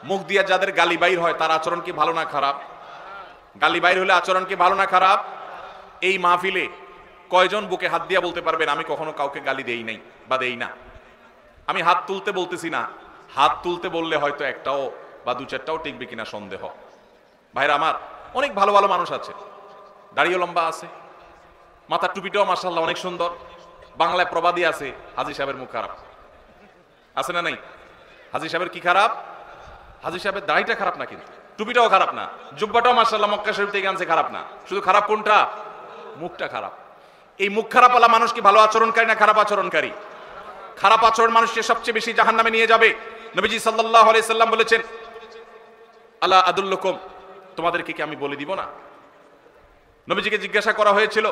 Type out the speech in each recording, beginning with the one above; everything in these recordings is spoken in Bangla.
মুখ দিয়ে যাদের গালি বাইর হয় তার আচরণ কি ভালো না খারাপ? গালি বাইর হলে আচরণ কি ভালো না খারাপ? এই মাহফিলে কয়জন বুকে হাত দিয়া বলতে পারবেন আমি কখনো কাউকে গালি দেই নাই বা দেই না? আমি হাত তুলতে বলতেছি না, হাত তুলতে বললে হয়তো একটাও বা দু চারটাও টিকবে কিনা সন্দেহ। ভাইরা আমার, অনেক ভালো ভালো মানুষ আছে, দাড়িও লম্বা আছে, মাথার টুপিটাও মাশাআল্লাহ অনেক সুন্দর। বাংলায় প্রবাদী আছে, হাজী সাহেবের মুখ খারাপ, আছে না নাই? হাজী সাহেবের কি খারাপ? হাজী সাহেবের দাড়িটা খারাপ না, কিন্তু টুপিটাও খারাপ না, জুব্বাটাও মাশাআল্লাহ মক্কা শরীফ থেকে আনছে, খারাপ না। শুধু খারাপ কোনটা? মুখটা খারাপ। এই মুখ খারাপ আলা মানুষ কি ভালো আচরণকারী না খারাপ আচরণকারী? খারাপ আচরণ মানুষকে সবচেয়ে বেশি জাহান্নামে নিয়ে যাবে। নবীজি সাল্লাল্লাহু আলাইহি সাল্লাম বলেছেন, আলা আদুল্লুকুম, তোমাদেরকে কি আমি বলে দিব না? নবীজিকে জিজ্ঞাসা করা হয়েছিল,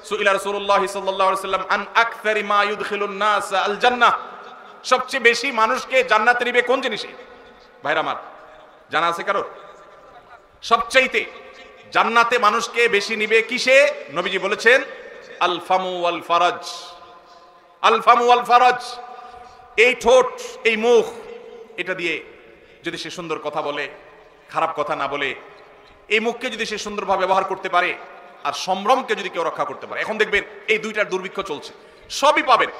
সুইলা রাসূলুল্লাহ সাল্লাল্লাহু আলাইহি সাল্লাম আন আকসারি মা ইউদখিলুন নাস আল জান্নাহ, সবচেয়ে বেশি মানুষকে জান্নাতে নিবে কোন জিনিসে? ভাইরা আমার, জানা আছে কারো? সবচাইতে জান্নাতে মানুষকে বেশি নিবে কিসে? নবীজি বলেছেন আল ফামু ওয়াল ফারাজ। আল ফামু ওয়াল ফারাজ, এই ঠোঁট, এই মুখ, এটা দিয়ে যদি সে সুন্দর কথা বলে, খারাপ কথা না বলে, এই মুখকে যদি সে সুন্দরভাবে ব্যবহার করতে পারে, আর সম্ভ্রমকে যদি কেউ রক্ষা করতে পারে। এখন দেখবেন এই দুইটার দুর্ভিক্ষ চলছে, সবই পাবেন,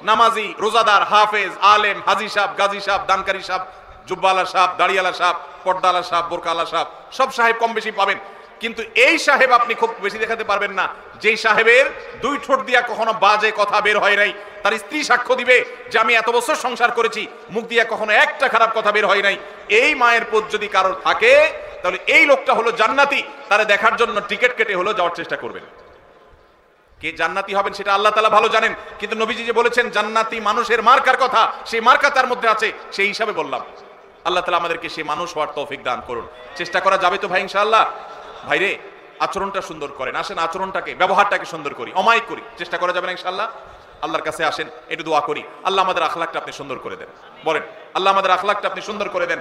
নামাজি, রোজাদার, হাফেজ, আলেম, হাজি সাহেব, গাজী সাহেব, দানকারী সাহেব, জুব্বালা সাহেব, দাড়িয়ালা সাহেব, পর্দালা সাহেব, বোরকালা সাহেব, সব সাহেব কম বেশি পাবেন। কিন্তু এই সাহেব আপনি খুব বেশি দেখাতে পারবেন না, যেই সাহেবের দুই ঠোঁট দিয়া কখনো বাজে কথা বের হয় নাই। তার স্ত্রী সাক্ষ্য দিবে যে আমি এত বছর সংসার করেছি, মুখ দিয়া কখনো একটা খারাপ কথা বের হয় নাই। এই মায়ের পোত যদি কারোর থাকে, তাহলে এই লোকটা হলো জান্নাতি। তারা দেখার জন্য টিকিট কেটে হলো যাওয়ার চেষ্টা করবেন। কে জান্নাতি হবেন সেটা আল্লাহ তাআলা ভালো জানেন, কিন্তু নবীজি যে বলেছেন জান্নাতি মানুষের মার্কার কথা, সেই মার্কা তার মধ্যে আছে, সেই হিসাবে বললাম। আল্লাহ তাআলা আমাদেরকে সেই মানুষ হওয়ার তৌফিক দান করুন। চেষ্টা করা যাবে তো ভাই ইনশাআল্লাহ? ভাইরে, আচরণটা সুন্দর করেন, আসেন আচরণটাকে, ব্যবহারটাকে সুন্দর করি, অমায়িক করি। চেষ্টা করা যাবে না ইনশাআল্লাহ? আল্লাহর কাছে আসেন, একটু দোয়া করি, আল্লাহ আমাদের আখলাকটা আপনি সুন্দর করে দেন। বলেন, আল্লাহ আমাদের আখলাকটা আপনি সুন্দর করে দেন।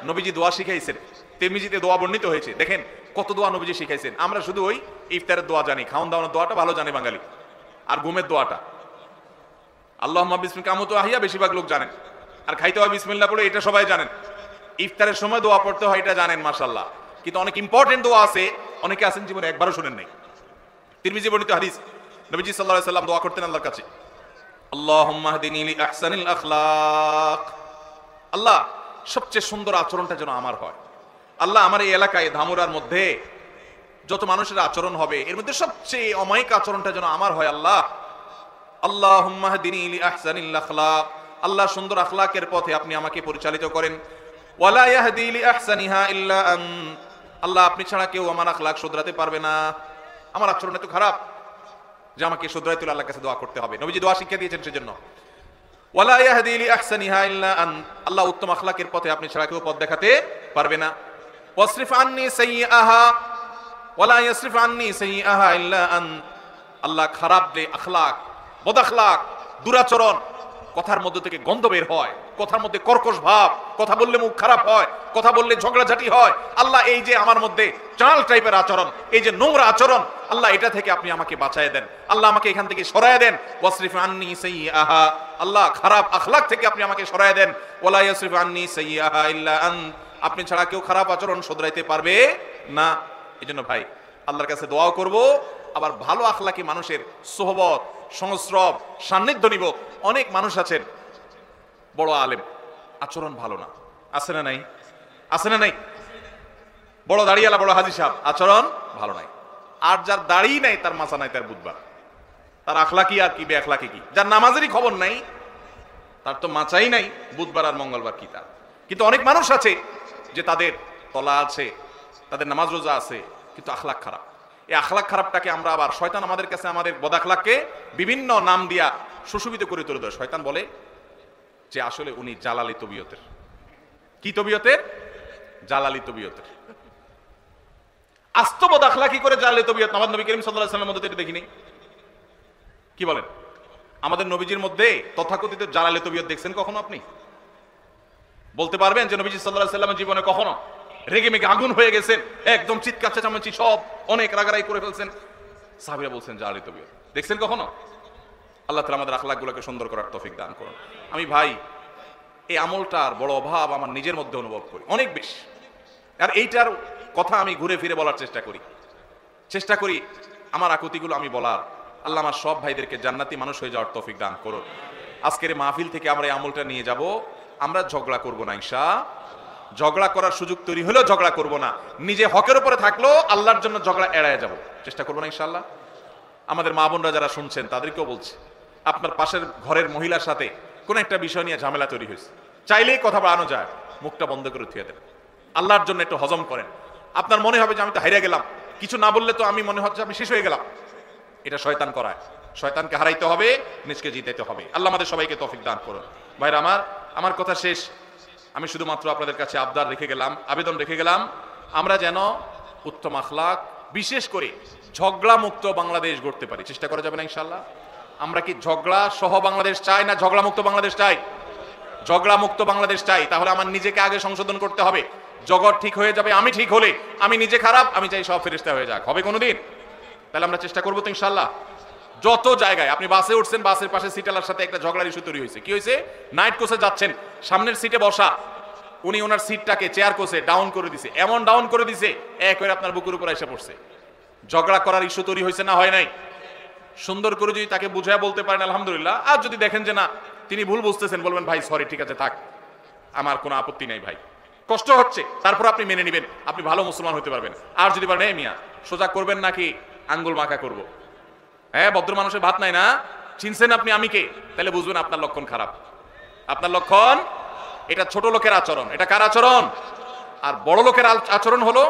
নবীজি দোয়া শিখাইছেন, তিরমিজিতে দোয়া বর্ণিত হয়েছে, দেখেন কত দোয়া নবীজি শিখাইছেন। আমরা শুধু ওই ইফতারের দোয়া জানি, খাওয়ান দাওয়ানোর দোয়াটা ভালো জানি বাঙালি, আর ঘুমের দোয়াটা আল্লাহুম্মা বিসমিকা আমুতু আহিয়া বেশিরভাগ লোক জানেন, আর খাইতে হয় বিসমিল্লাহ বলে, এটা সবাই জানেন। ইফতারের সময় দোয়া পড়তে হয়, এটা জানেন মাশাআল্লাহ। কিন্তু অনেক ইম্পর্টেন্ট দোয়া আছে, অনেকে আছেন জীবনে একবারও শুনেন নাই। তিরমিজি বর্ণিত হাদিস, নবীজি সাল্লাল্লাহু আলাইহি সাল্লাম দোয়া করতেন আল্লাহর কাছে, আল্লাহুম্মা হদিনি লি আহসানিল আখলাক, আল্লাহ সবচেয়ে সুন্দর আচরণটা যেন আমার হয়। আল্লাহ আমার এই এলাকায় ধামুরার মধ্যে যত মানুষের আচরণ হবে, এর মধ্যে সবচেয়ে অমায়িক আচরণটা যেন আমার হয়। আল্লাহ, আল্লাহুম্মা হদিনি লি আহসানিল আখলাক, আল্লাহ সুন্দর আখলাকের পথে আপনি আমাকে পরিচালিত করেন। ওয়ালা ইয়াহদি লি আহসানিহা ইল্লা আন্ত, আল্লাহ আপনি ছাড়া কেউ আমার আখলাক শুধরাতে পারবে না। আমার আচরণ এত খারাপ যে আমাকে শুধরাইতে হলে আল্লাহর কাছে দোয়া করতে হবে। নবীজি দোয়া শিক্ষা দিয়েছেন সেজন্য। ওয়ালা ইয়াহদি লি আহসানিহা ইল্লা আন্ত, আল্লাহ উত্তম আখলাকের পথে আপনি ছাড়া কেউ পথ দেখাতে পারবে না। ওয়াসরিফ আন্নি সাইয়্যাহা ওয়ালা ইয়াসরিফ আন্নি সাইয়্যাহা ইল্লা আন্ত, আল্লাহ খারাপ যে আখলাক, বদ আখলাক, দুরাচরণ, কথার মধ্যে থেকে গন্ধ বের হয়, কথার মধ্যে কর্কশ ভাব, কথা বললে মুখ খারাপ হয়, কথা বললে ঝগড়াঝাটি হয়, আল্লাহ এই যে আমার মধ্যে চাল টাইপের আচরণ, এই যে নোংরা আচরণ, আল্লাহ এটা থেকে আপনি আমাকে বাঁচায় দেন, আল্লাহ আমাকে এখান থেকে সরায় দেন। ওয়াসরিফ আন্নি সাইয়্যাহা, আল্লাহ খারাপ আখলাক থেকে আপনি আমাকে সরায় দেন। ওয়ালা ইয়াসরিফ আন্নি সাইয়্যাহা ইল্লা আন্ত, আপনি ছাড়া কেউ খারাপ আচরণ শুধরাইতে পারবে না। এজন্য ভাই আল্লাহর কাছে দোয়াও করব, আবার ভালো আখলাকি মানুষের সোহবত, সংস্রব, সান্নিধ্য নিব। অনেক মানুষ আছেন বড় আলেম, আচরণ ভালো না, আছে না নাই? আছে না নাই? বড় দাড়িওয়ালা, বড় হাজী সাহেব, আচরণ ভালো নাই। আর যার দাড়ি নাই তার মাথা নাই, তার বুধবার, তার আখলাকি আর কি বে আখলাকি কি। যার নামাজেরই খবর নাই, তার তো মাচাই নাই, বুধবার আর মঙ্গলবার কি তার। কিন্তু অনেক মানুষ আছে যে তাদের তলা আছে, তাদের নামাজ রোজা আছে, কিন্তু আখলাক খারাপ। এই আখলাক খারাপটাকে আমরা আবার, শয়তান আমাদের কাছে আমাদের বদাখলাককে বিভিন্ন নাম দিয়া সুশোভিত করে তুলে দেয়। শয়তান বলে যে আসলে উনি জালালি তবিয়তের। কি তবিয়তের? জালালি তবিয়তের। আস্ত বদাখলাকি করে জালালি তবিয়ত আমাদের নবী করিম সাল্লাল্লাহু আলাইহি ওয়াসাল্লামের মধ্যে এটা দেখিনি। কি বলেন? আমাদের নবীজির মধ্যে তথাকথিত জালালি তবিয়ত দেখছেন কখনো আপনি? বলতে পারবেন যে নবীজি সাল্লাল্লাহু আলাইহি ওয়াসাল্লামের জীবনে কখনো রেগে মেগে আগুন হয়ে গেছেন, একদম চিৎকার চেঁচামেচি সব অনেক রাগারাগি করে ফেলছেন, সাহাবীরা বলছেন জালালি তবিয়ত দেখছেন কখনো? আল্লাহ তাআলা আমাদের আখলাকগুলোকে সুন্দর করার তৌফিক দান করুন। আমি ভাই এই আমলটার বড় অভাব আমার নিজের মধ্যে অনুভব করি অনেক বেশি। আর এইটার কথা আমি ঘুরে ফিরে বলার চেষ্টা করি আমার আকুতিগুলো আমি বলার। আল্লাহ আমার সব ভাইদেরকে জান্নাতি মানুষ হয়ে যাওয়ার তৌফিক দান করুন। আজকের এই মাহফিল থেকে আমরা এই আমলটা নিয়ে যাব, আমরা ঝগড়া করব না ঝগড়া করার সুযোগ তৈরি হলেও ঝগড়া করব না, নিজে হকের উপরে থাকলেও আল্লাহর জন্য ঝগড়া এড়ায় যাব, চেষ্টা করবো না ইনশাআল্লাহ। আমাদের মা বোনরা যারা শুনছেন তাদেরকেও বলছি, আপনার পাশের ঘরের মহিলার সাথে কোন একটা বিষয় নিয়ে ঝামেলা তৈরি হয়েছে, চাইলেই কথা বাড়ানো যায়, মুখটা বন্ধ করে থুয়ে দেন, আল্লাহর জন্য একটু হজম করেন। আপনার মনে হবে যে আমি তো হারিয়ে গেলাম, কিছু না বললে তো আমি মনে হচ্ছে আমি শেষ হয়ে গেলাম। এটা শয়তান করায়, শয়তানকে হারাইতে হবে, নিজকে জিতাইতে হবে। আল্লাহ আমাদের সবাইকে তৌফিক দান করুন। ভাইরা আমার কথা শেষ। আমি শুধুমাত্র আপনাদের কাছে আবেদন রেখে গেলাম, আমরা যেন উত্তম আখলাক, বিশেষ করে ঝগড়া মুক্ত বাংলাদেশ গড়তে পারি। চেষ্টা করা যাবে না ইনশাআল্লাহ? আমরা কি ঝগড়া সহ বাংলাদেশ চাই না ঝগড়া মুক্ত বাংলাদেশ চাই? ঝগড়া মুক্ত বাংলাদেশ চাই। তাহলে আমার নিজেকে আগে সংশোধন করতে হবে। জগৎ ঠিক হয়ে যাবে আমি ঠিক হলে, আমি নিজে খারাপ, আমি চাই সব ফেরেশতা হয়ে যাক, হবে কোনোদিন? তাহলে আমরা চেষ্টা করবো তো ইনশাআল্লাহ। যত জায়গায় আপনি বাসে উঠছেন, বাসের পাশে সিটালার সাথে একটা ঝগড়ার ইস্যু তৈরি হয়েছে। কি হয়েছে? নাইট কোচে যাচ্ছেন, সামনের সিটে বসা, উনি ওনার সিটটাকে চেয়ার কোচে ডাউন করে দিছে, এমন ডাউন করে দিছে এক হয়ে আপনার বুকের উপর এসে পড়ছে। ঝগড়া করার ইস্যু তৈরি হয়েছে না হয় নাই? সুন্দর করে যদি তাকে বুঝায় বলতে পারেন আলহামদুলিল্লাহ। আর যদি দেখেন যে না তিনি ভুল বুঝতেছেন, বলবেন ভাই সরি, ঠিক আছে থাক, আমার কোনো আপত্তি নাই ভাই, কষ্ট হচ্ছে, তারপর আপনি মেনে নেবেন, আপনি ভালো মুসলমান হতে পারবেন। আর যদি বলেন মিয়া সোজা করবেন নাকি আঙ্গুল মাখা করব, হ্যাঁ ভদ্র মানুষের ভাত নাই না, চিনছেন আপনি আমি কে, তাহলে বুঝবেন আপনার লক্ষণ খারাপ। আপনার লক্ষণ, এটা ছোট লোকের আচরণ। এটা কার আচরণ? আর বড় লোকের আচরণ হলো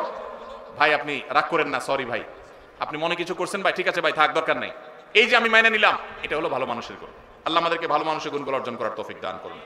ভাই আপনি রাগ করেন না, সরি ভাই, আপনি মনে কিছু করছেন ভাই, ঠিক আছে ভাই থাক, দরকার নেই, এই যে আমি মাইনে নিলাম, এটা হলো ভালো মানুষের গুণ। আল্লাহ আমাদেরকে ভালো মানুষের গুণগুলো অর্জন করার তৌফিক দান করুন।